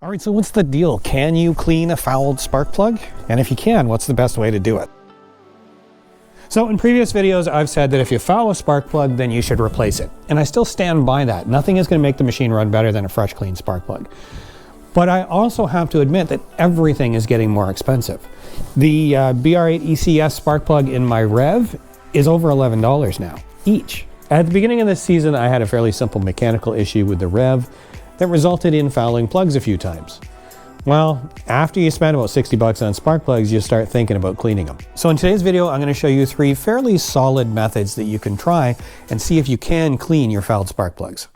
All right, so what's the deal? Can you clean a fouled spark plug? And if you can, what's the best way to do it? So in previous videos, I've said that if you foul a spark plug, then you should replace it. And I still stand by that. Nothing is going to make the machine run better than a fresh, clean spark plug. But I also have to admit that everything is getting more expensive. The BR8 ECS spark plug in my Rev is over $11 now, each. At the beginning of this season, I had a fairly simple mechanical issue with the Rev that resulted in fouling plugs a few times. Well, after you spend about 60 bucks on spark plugs, you start thinking about cleaning them. So in today's video, I'm going to show you 3 fairly solid methods that you can try and see if you can clean your fouled spark plugs.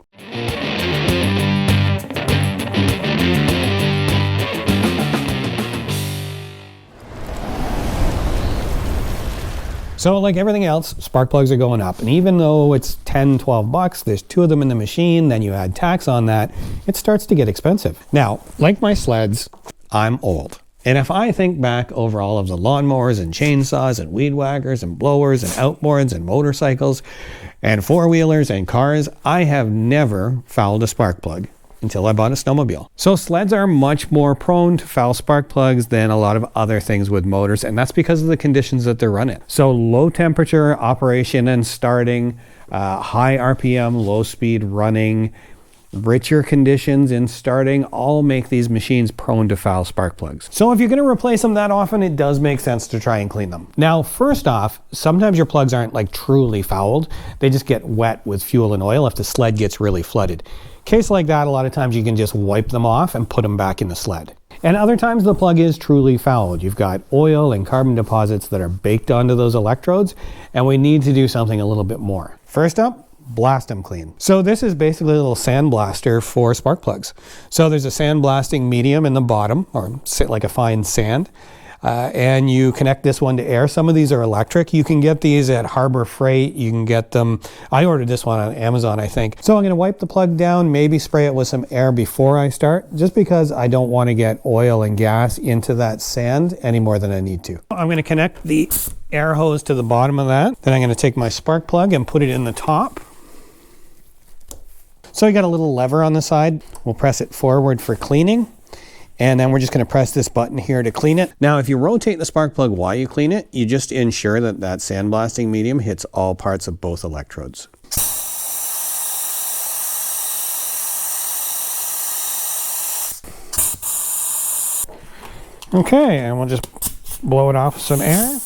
So like everything else, spark plugs are going up. And even though it's 10, 12 bucks, there's 2 of them in the machine, then you add tax on that, it starts to get expensive. Now, like my sleds, I'm old. And if I think back over all of the lawnmowers and chainsaws and weed whackers and blowers and outboards and motorcycles and four-wheelers and cars, I have never fouled a spark plug until I bought a snowmobile. So sleds are much more prone to foul spark plugs than a lot of other things with motors, and that's because of the conditions that they're run in. So low temperature operation and starting, high RPM, low speed running, richer conditions in starting, all make these machines prone to foul spark plugs. So if you're going to replace them that often, it does make sense to try and clean them. Now, first off, sometimes your plugs aren't like truly fouled. They just get wet with fuel and oil if the sled gets really flooded. Case like that, a lot of times you can just wipe them off and put them back in the sled. And other times the plug is truly fouled. You've got oil and carbon deposits that are baked onto those electrodes, and we need to do something a little bit more. First up, blast them clean. So this is basically a little sandblaster for spark plugs. So there's a sandblasting medium in the bottom, or like a fine sand, and you connect this one to air. Some of these are electric. You can get these at Harbor Freight. You can get them, I ordered this one on Amazon, I think. So I'm going to wipe the plug down, maybe spray it with some air before I start, just because I don't want to get oil and gas into that sand any more than I need to. I'm going to connect the air hose to the bottom of that. Then I'm going to take my spark plug and put it in the top. So you got a little lever on the side. We'll press it forward for cleaning. And then we're just going to press this button here to clean it. Now, if you rotate the spark plug while you clean it, you just ensure that that sandblasting medium hits all parts of both electrodes. Okay, and we'll just blow it off with some air.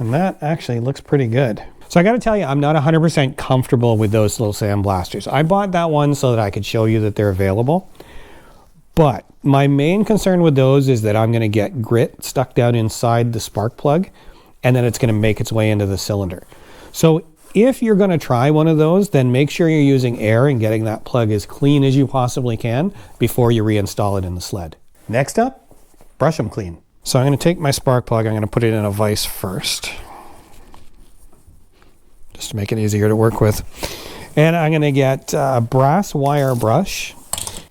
And that actually looks pretty good. So I got to tell you, I'm not 100% comfortable with those little sandblasters. I bought that one so that I could show you that they're available. But my main concern with those is that I'm going to get grit stuck down inside the spark plug, and then it's going to make its way into the cylinder. So if you're going to try one of those, then make sure you're using air and getting that plug as clean as you possibly can before you reinstall it in the sled. Next up, brush them clean. So I'm going to take my spark plug, I'm going to put it in a vise first, just to make it easier to work with. And I'm going to get a brass wire brush,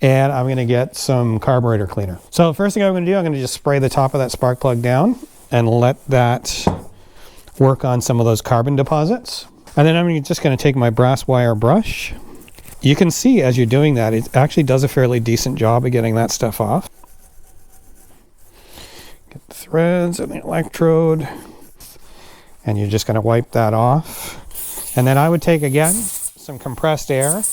and I'm going to get some carburetor cleaner. So first thing I'm going to do, I'm going to just spray the top of that spark plug down and let that work on some of those carbon deposits. And then I'm just going to take my brass wire brush. You can see as you're doing that, it actually does a fairly decent job of getting that stuff off. Get the threads and the electrode, and you're just going to wipe that off. And then I would take, again, some compressed air.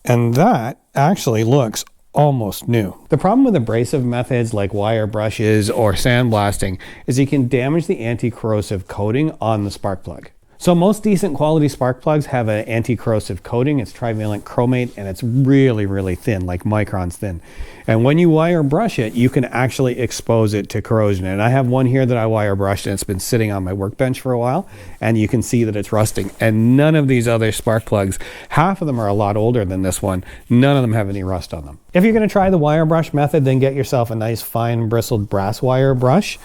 And that actually looks almost new. The problem with abrasive methods like wire brushes or sandblasting is you can damage the anti-corrosive coating on the spark plug. So most decent quality spark plugs have an anti-corrosive coating. It's trivalent chromate, and it's really, really thin, like microns thin. And when you wire brush it, you can actually expose it to corrosion. And I have one here that I wire brushed, and it's been sitting on my workbench for a while, and you can see that it's rusting. And none of these other spark plugs, half of them are a lot older than this one, none of them have any rust on them. If you're going to try the wire brush method, then get yourself a nice fine bristled brass wire brush.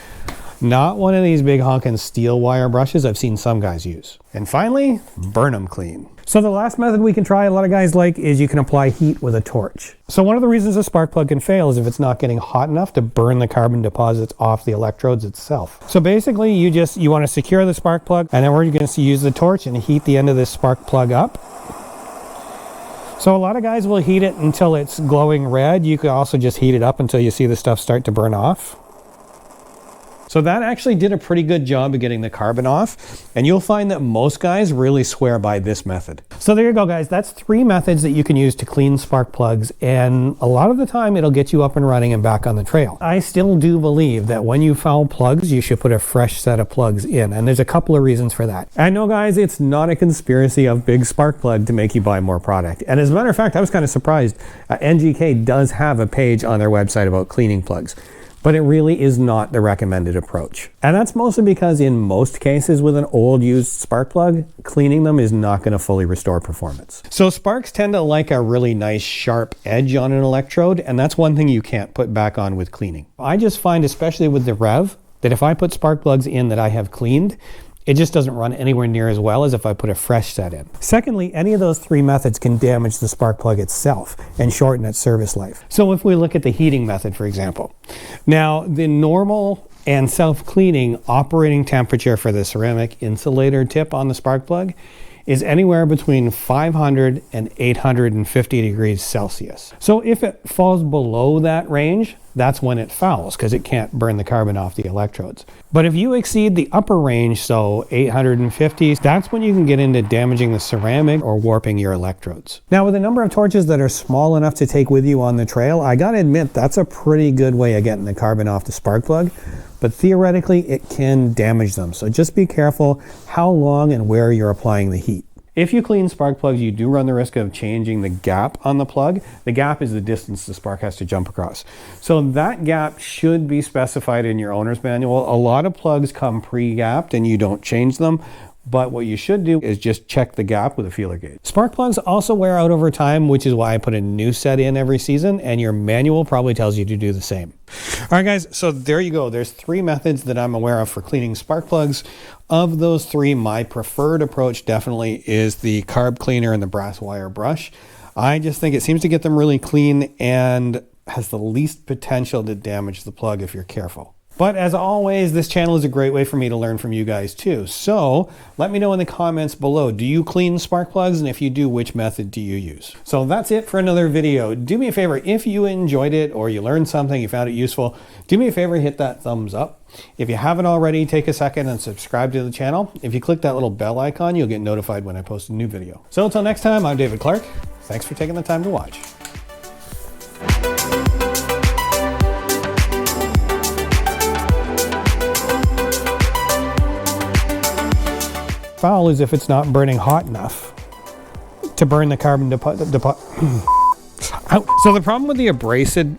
Not one of these big honking steel wire brushes I've seen some guys use. And finally, burn them clean. So the last method we can try, a lot of guys like, is you can apply heat with a torch. So one of the reasons a spark plug can fail is if it's not getting hot enough to burn the carbon deposits off the electrodes itself. So basically you want to secure the spark plug, and then we're going to use the torch and heat the end of this spark plug up. So a lot of guys will heat it until it's glowing red. You can also just heat it up until you see the stuff start to burn off. So that actually did a pretty good job of getting the carbon off, and you'll find that most guys really swear by this method. So there you go, guys. That's 3 methods that you can use to clean spark plugs, and a lot of the time it'll get you up and running and back on the trail. I still do believe that when you foul plugs, you should put a fresh set of plugs in, and there's a couple of reasons for that. And no, guys, it's not a conspiracy of Big Spark Plug to make you buy more product. And as a matter of fact, I was kind of surprised. NGK does have a page on their website about cleaning plugs, but it really is not the recommended approach. And that's mostly because in most cases with an old used spark plug, cleaning them is not going to fully restore performance. So sparks tend to like a really nice sharp edge on an electrode, and that's one thing you can't put back on with cleaning. I just find, especially with the Rev, that if I put spark plugs in that I have cleaned, it just doesn't run anywhere near as well as if I put a fresh set in. Secondly, any of those 3 methods can damage the spark plug itself and shorten its service life. So if we look at the heating method, for example, now the normal and self-cleaning operating temperature for the ceramic insulator tip on the spark plug is anywhere between 500 and 850 degrees Celsius. So if it falls below that range, that's when it fouls, because it can't burn the carbon off the electrodes. But if you exceed the upper range, so 850, that's when you can get into damaging the ceramic or warping your electrodes. Now, with a number of torches that are small enough to take with you on the trail, I gotta admit, that's a pretty good way of getting the carbon off the spark plug. But theoretically, it can damage them. So just be careful how long and where you're applying the heat. If you clean spark plugs, you do run the risk of changing the gap on the plug. The gap is the distance the spark has to jump across. So that gap should be specified in your owner's manual. A lot of plugs come pre-gapped and you don't change them. But what you should do is just check the gap with a feeler gauge. Spark plugs also wear out over time, which is why I put a new set in every season, and your manual probably tells you to do the same. All right, guys, so there you go. There's 3 methods that I'm aware of for cleaning spark plugs. Of those 3, my preferred approach definitely is the carb cleaner and the brass wire brush. I just think it seems to get them really clean and has the least potential to damage the plug if you're careful. But as always, this channel is a great way for me to learn from you guys too. So let me know in the comments below, do you clean spark plugs? And if you do, which method do you use? So that's it for another video. Do me a favor, if you enjoyed it or you learned something, you found it useful, do me a favor, hit that thumbs up. If you haven't already, take a second and subscribe to the channel. If you click that little bell icon, you'll get notified when I post a new video. So until next time, I'm David Clark. Thanks for taking the time to watch. Foul is if it's not burning hot enough to burn the carbon deposit. So the problem with the abrasive